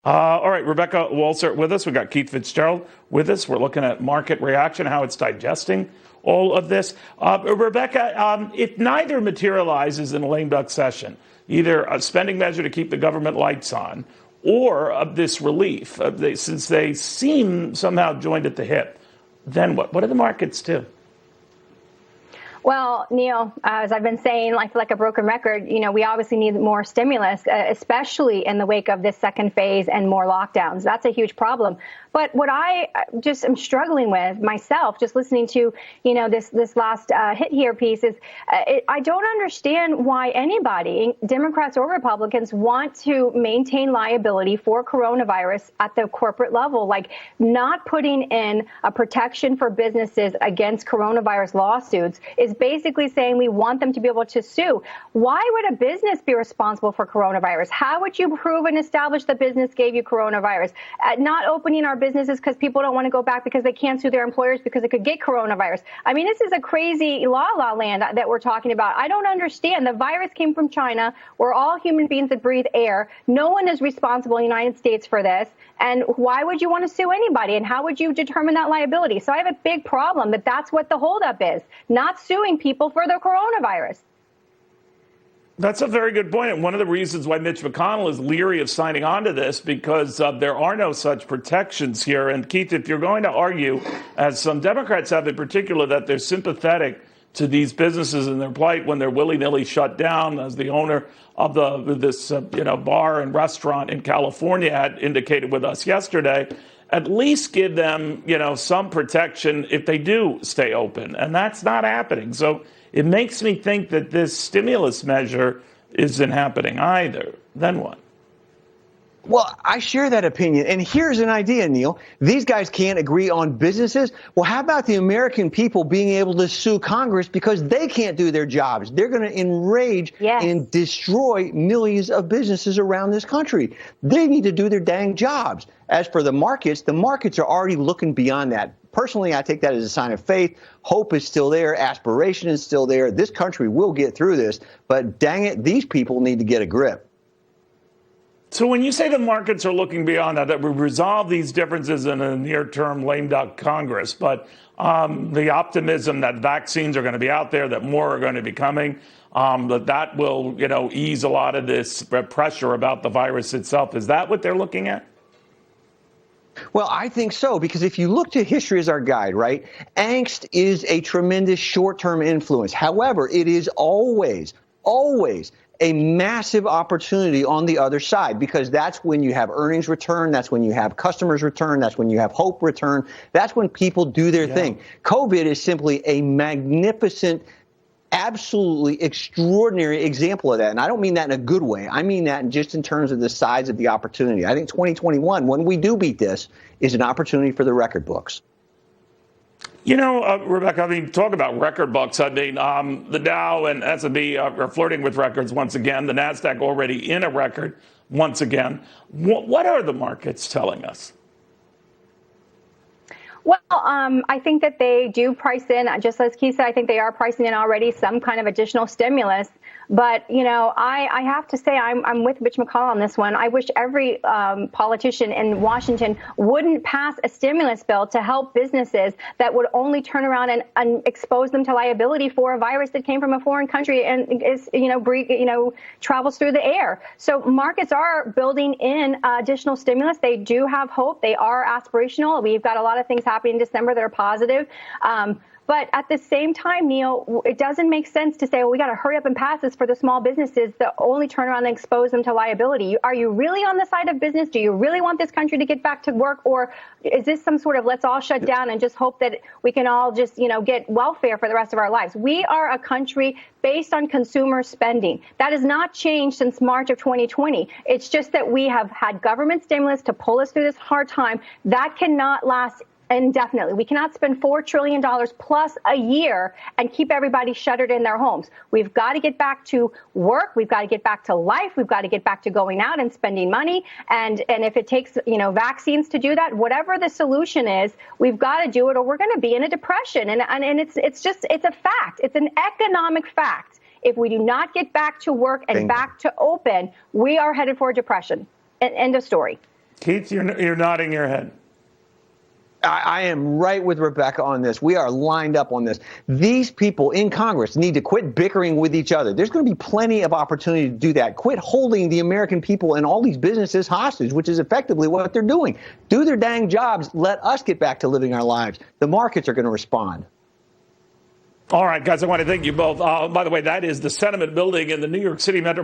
All right, Rebecca Walser with us. We've got Keith Fitz-Gerald with us. We're looking at market reaction, how it's digesting all of this. Rebecca, if neither materializes in a lame duck session, either a spending measure to keep the government lights on or this relief, since they seem somehow joined at the hip, then what? What do the markets do? Well, Neil, as I've been saying, like a broken record, we obviously need more stimulus, especially in the wake of this second phase and more lockdowns. That's a huge problem. But what I just am struggling with myself, just listening to, this last hit here piece is I don't understand why anybody, Democrats or Republicans, want to maintain liability for coronavirus at the corporate level, like not putting in a protection for businesses against coronavirus lawsuits is basically saying we want them to be able to sue. Why would a business be responsible for coronavirus? How would you prove and establish the business gave you coronavirus? Not opening our businesses because people don't want to go back because they can't sue their employers because it could get coronavirus. I mean, this is a crazy la land that we're talking about. I don't understand. The virus came from China. We're all human beings that breathe air. No one is responsible in the United States for this. And why would you want to sue anybody? And how would you determine that liability? So I have a big problem that that's what the holdup is, not suing people for the coronavirus. That's a very good point. And one of the reasons why Mitch McConnell is leery of signing on to this, because there are no such protections here. And Keith, if you're going to argue, as some Democrats have in particular, that they're sympathetic to these businesses and their plight when they're willy-nilly shut down, as the owner of this bar and restaurant in California had indicated with us yesterday, at least give them, some protection if they do stay open. And that's not happening. So it makes me think that this stimulus measure isn't happening either. Then what? Well, I share that opinion. And here's an idea, Neil. These guys can't agree on businesses. Well, how about the American people being able to sue Congress because they can't do their jobs? They're going to enrage and destroy millions of businesses around this country. They need to do their dang jobs. As for the markets are already looking beyond that. Personally, I take that as a sign of faith. Hope is still there. Aspiration is still there. This country will get through this. But dang it, these people need to get a grip. So when you say the markets are looking beyond that we resolve these differences in a near-term lame duck Congress, but the optimism that vaccines are going to be out there, that more are going to be coming, that will, ease a lot of this pressure about the virus itself. Is that what they're looking at? Well, I think so, because if you look to history as our guide, right, angst is a tremendous short-term influence. However, it is always a massive opportunity on the other side, because that's when you have earnings return, that's when you have customers return, that's when you have hope return, that's when people do their thing. COVID is simply a magnificent, absolutely extraordinary example of that. And I don't mean that in a good way. I mean that just in terms of the size of the opportunity. I think 2021, when we do beat this, is an opportunity for the record books. Rebecca, talk about record books. The Dow and S&P are flirting with records once again. The NASDAQ already in a record once again. What are the markets telling us? Well, I think that they do price in, just as Keith said, I think they are pricing in already some kind of additional stimulus. But, I have to say I'm with Mitch McConnell on this one. I wish every politician in Washington wouldn't pass a stimulus bill to help businesses that would only turn around and expose them to liability for a virus that came from a foreign country and is, travels through the air. So markets are building in additional stimulus. They do have hope. They are aspirational. We've got a lot of things happening in December that are positive. But at the same time, Neil, it doesn't make sense to say, well, we got to hurry up and pass this for the small businesses that only turn around and expose them to liability. Are you really on the side of business? Do you really want this country to get back to work? Or is this some sort of let's all shut down and just hope that we can all just, get welfare for the rest of our lives? We are a country based on consumer spending. That has not changed since March of 2020. It's just that we have had government stimulus to pull us through this hard time. That cannot last indefinitely. We cannot spend $4 trillion plus a year and keep everybody shuttered in their homes. We've got to get back to work. We've got to get back to life. We've got to get back to going out and spending money. And if it takes, vaccines to do that, whatever the solution is, we've got to do it or we're going to be in a depression. And it's a fact. It's an economic fact. If we do not get back to work and back to open, we are headed for a depression. End of story. Keith, you're nodding your head. I am right with Rebecca on this. We are lined up on this. These people in Congress need to quit bickering with each other. There's going to be plenty of opportunity to do that. Quit holding the American people and all these businesses hostage, which is effectively what they're doing. Do their dang jobs. Let us get back to living our lives. The markets are going to respond. All right, guys, I want to thank you both. By the way, that is the sentiment building in the New York City metro.